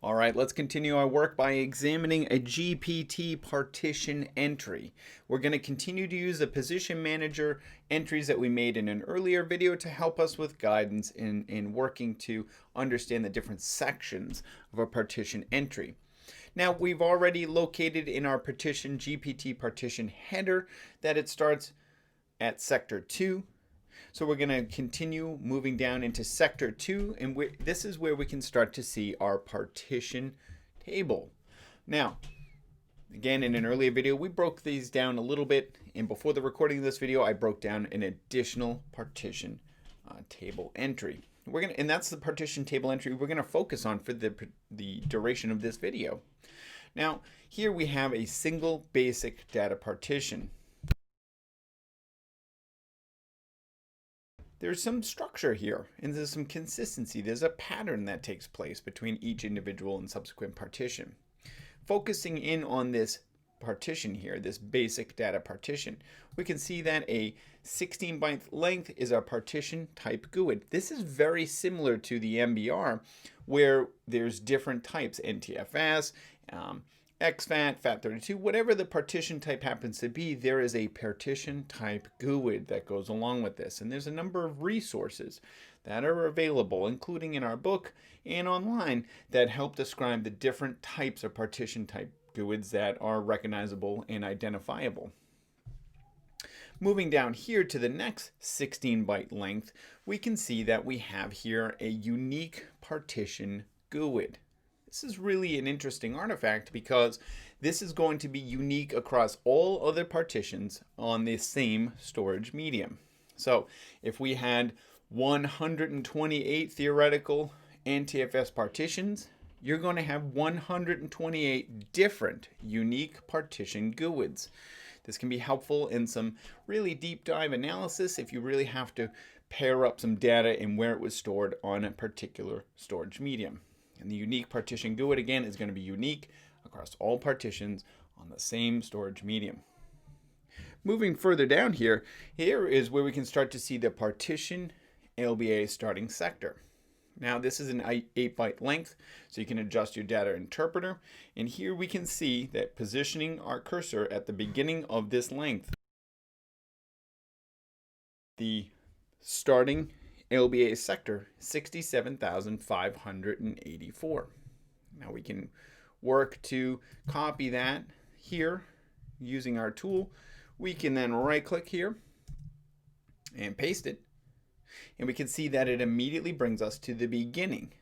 All right, let's continue our work by examining a GPT partition entry. We're going to continue to use the position manager entries that we made in an earlier video to help us with guidance in working to understand the different sections of a partition entry. Now, we've already located in our partition GPT partition header that it starts at sector 2. So we're going to continue moving down into sector 2, and this is where we can start to see our partition table. Now, again, in an earlier video, we broke these down a little bit, and before the recording of this video, I broke down an additional partition table entry. And that's the partition table entry we're going to focus on for the duration of this video. Now, here we have a single basic data partition. There's some structure here, and there's some consistency. There's a pattern that takes place between each individual and subsequent partition. Focusing in on this partition here, this basic data partition, we can see that a 16-byte length is our partition type GUID. This is very similar to the MBR, where there's different types, NTFS, exFAT, FAT32, whatever the partition type happens to be, there is a partition type GUID that goes along with this. And there's a number of resources that are available, including in our book and online, that help describe the different types of partition type GUIDs that are recognizable and identifiable. Moving down here to the next 16-byte length, we can see that we have here a unique partition GUID. This is really an interesting artifact because this is going to be unique across all other partitions on the same storage medium. So if we had 128 theoretical NTFS partitions, you're going to have 128 different unique partition GUIDs. This can be helpful in some really deep dive analysis if you really have to pair up some data and where it was stored on a particular storage medium. And the unique partition GUID, again, is going to be unique across all partitions on the same storage medium. Moving further down here is where we can start to see the partition LBA starting sector. Now, this is an 8-byte length, so you can adjust your data interpreter. And here we can see that positioning our cursor at the beginning of this length, the starting LBA sector, 67,584. Now we can work to copy that here using our tool. We can then right click here and paste it. And we can see that it immediately brings us to the beginning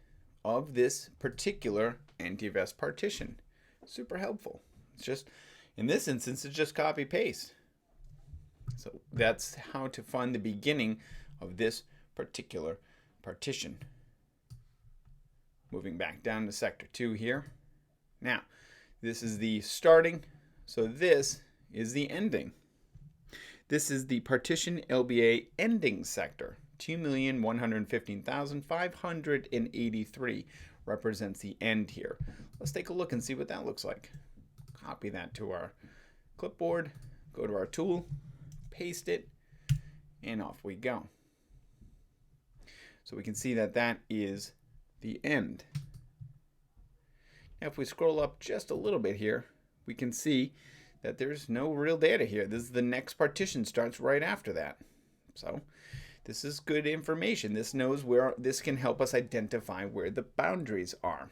of this particular NTFS partition. Super helpful. It's just, in this instance, it's just copy paste. So that's how to find the beginning of this particular partition. Moving back down to sector 2 here. Now, this is the starting, so this is the ending. This is the partition LBA ending sector. 2,115,583 represents the end here. Let's take a look and see what that looks like. Copy that to our clipboard, go to our tool, paste it, and off we go. So we can see that that is the end. Now if we scroll up just a little bit here, we can see that there's no real data here. This is the next partition starts right after that. So this is good information. This knows where, this can help us identify where the boundaries are.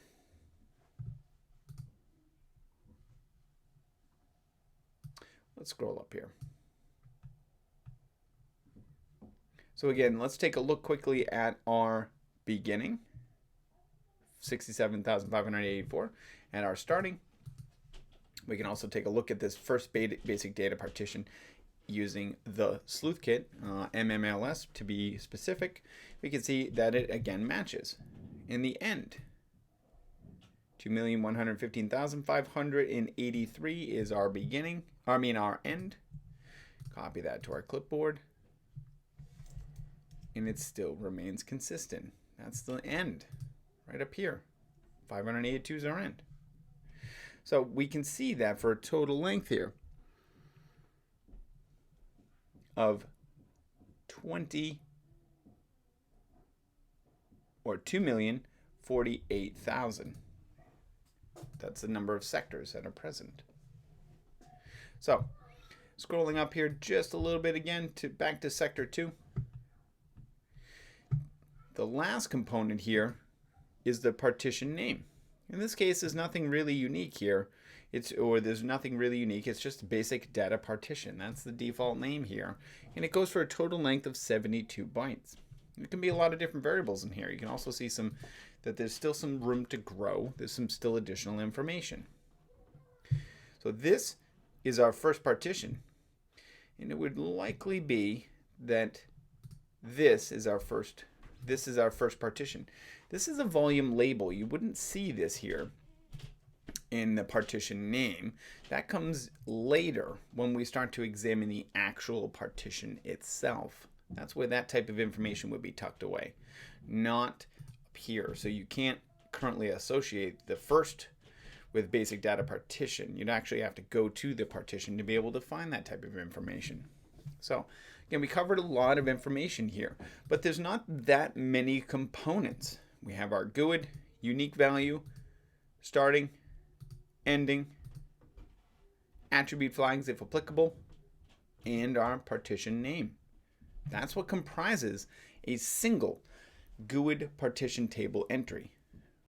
Let's scroll up here. So again, let's take a look quickly at our beginning, 67,584, and our starting. We can also take a look at this first basic data partition using the sleuth kit, MMLS to be specific. We can see that it again matches. In the end, 2,115,583 is our beginning, our end. Copy that to our clipboard. And it still remains consistent. That's the end, right up here. 582 is our end. So we can see that for a total length here of 2,048,000. That's the number of sectors that are present. So, scrolling up here just a little bit again to back to sector 2. The last component here is the partition name. In this case, there's nothing really unique here. There's nothing really unique. It's just basic data partition. That's the default name here. And it goes for a total length of 72 bytes. There can be a lot of different variables in here. You can also see that there's still some room to grow. There's some still additional information. So this is our first partition. And it would likely be that this is our first partition. This is a volume label. You wouldn't see this here in the partition name. That comes later when we start to examine the actual partition itself. That's where that type of information would be tucked away, not up here. So you can't currently associate the first with basic data partition. You'd actually have to go to the partition to be able to find that type of information. So again, we covered a lot of information here, but there's not that many components. We have our GUID, unique value, starting, ending, attribute flags if applicable, and our partition name. That's what comprises a single GUID partition table entry.